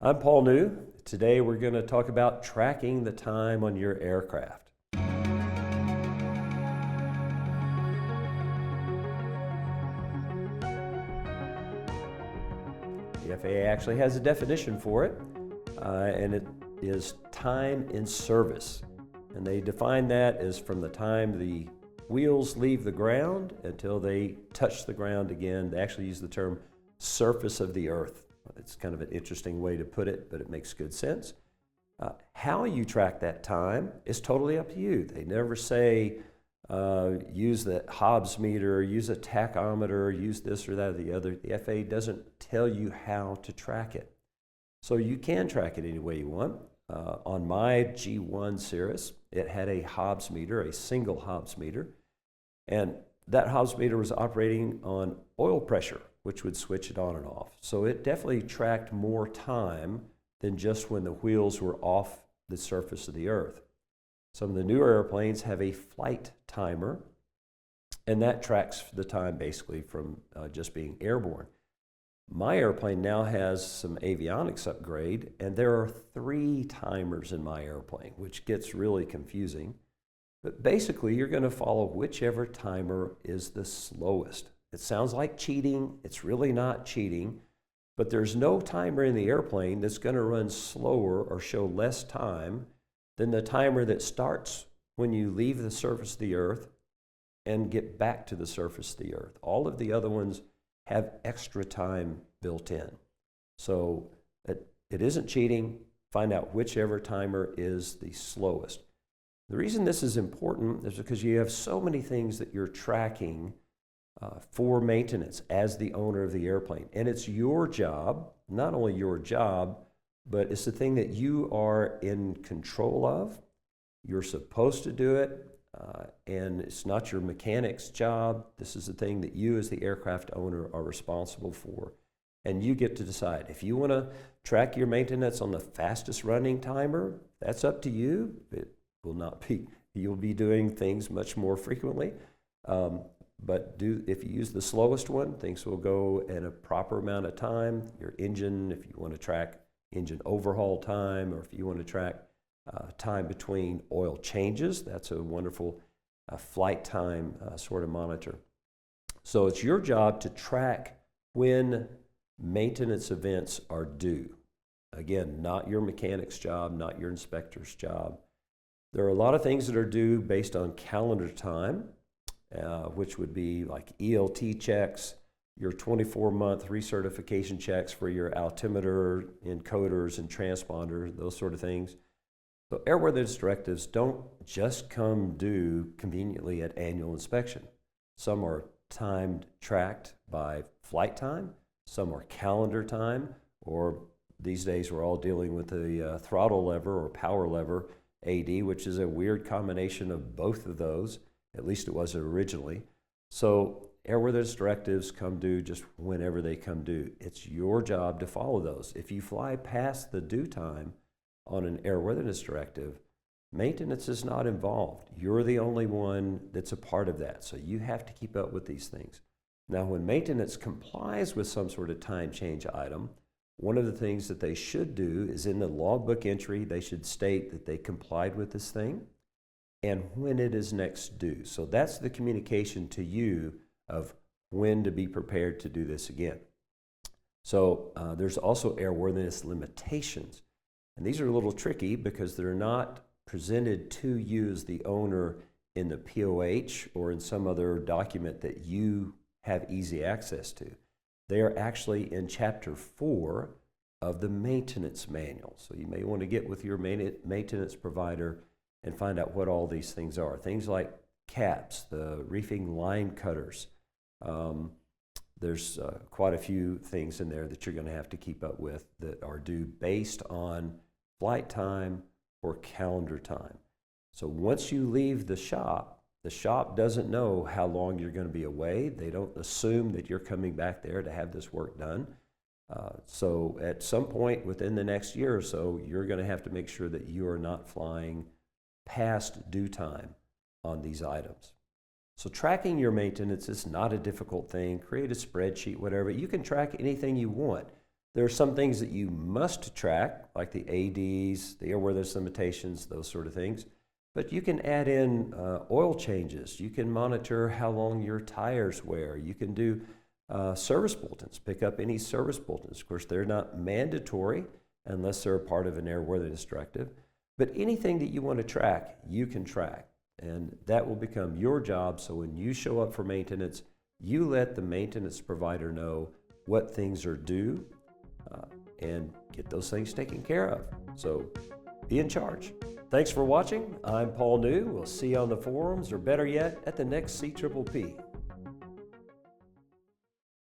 I'm Paul New. Today we're going to talk about tracking the time on your aircraft. The FAA actually has a definition for it, and it is time in service. And they define that as from the time the wheels leave the ground until they touch the ground again. They actually use the term surface of the earth. It's kind of an interesting way to put it, but it makes good sense. How you track that time is totally up to you. They never say use the Hobbs meter, use a tachometer, use this or that or the other. The FAA doesn't tell you how to track it. So you can track it any way you want. On my G1 Cirrus, it had a Hobbs meter, a single Hobbs meter, and that Hobbs meter was operating on oil pressure, which would switch it on and off. So it definitely tracked more time than just when the wheels were off the surface of the earth. Some of the newer airplanes have a flight timer, and that tracks the time basically from just being airborne. My airplane now has some avionics upgrade, and there are 3 timers in my airplane, which gets really confusing. But basically, you're going to follow whichever timer is the slowest. It sounds like cheating. It's really not cheating, but there's no timer in the airplane that's going to run slower or show less time than the timer that starts when you leave the surface of the earth and get back to the surface of the earth. All of the other ones have extra time built in. So it isn't cheating. Find out whichever timer is the slowest. The reason this is important is because you have so many things that you're tracking for maintenance as the owner of the airplane. And it's your job, not only your job, but it's the thing that you are in control of. You're supposed to do it, and it's not your mechanic's job. This is the thing that you as the aircraft owner are responsible for. And you get to decide. If you want to track your maintenance on the fastest running timer, that's up to you. It will not be, you'll be doing things much more frequently. But if you use the slowest one, things will go in a proper amount of time. Your engine, if you want to track engine overhaul time, or if you want to track time between oil changes, that's a wonderful flight time sort of monitor. So it's your job to track when maintenance events are due. Again, not your mechanic's job, not your inspector's job. There are a lot of things that are due based on calendar time, which would be like ELT checks, your 24-month recertification checks for your altimeter, encoders, and transponders, those sort of things. So airworthiness directives don't just come due conveniently at annual inspection. Some are timed, tracked by flight time, some are calendar time, or these days we're all dealing with the throttle lever or power lever, AD, which is a weird combination of both of those. At least it was originally. So airworthiness directives come due just whenever they come due. It's your job to follow those. If you fly past the due time on an airworthiness directive, maintenance is not involved. You're the only one that's a part of that. So you have to keep up with these things. Now, when maintenance complies with some sort of time change item, one of the things that they should do is in the logbook entry, they should state that they complied with this thing and when it is next due. So that's the communication to you of when to be prepared to do this again. So there's also airworthiness limitations. And these are a little tricky because they're not presented to you as the owner in the POH or in some other document that you have easy access to. They are actually in Chapter 4 of the maintenance manual. So you may want to get with your maintenance provider and find out what all these things are. Things like caps, the reefing line cutters. There's quite a few things in there that you're going to have to keep up with that are due based on flight time or calendar time. So once you leave the shop doesn't know how long you're going to be away. They don't assume that you're coming back there to have this work done. So at some point within the next year or so, you're going to have to make sure that you are not flying past due time on these items. So tracking your maintenance is not a difficult thing. Create a spreadsheet, whatever. You can track anything you want. There are some things that you must track, like the ADs, the airworthiness limitations, those sort of things. But you can add in oil changes. You can monitor how long your tires wear. You can do service bulletins, pick up any service bulletins. Of course, they're not mandatory unless they're a part of an airworthiness directive. But anything that you want to track, you can track. And that will become your job. So when you show up for maintenance, you let the maintenance provider know what things are due and get those things taken care of. So be in charge. Thanks for watching. I'm Paul New. We'll see you on the forums, or better yet, at the next CPPP.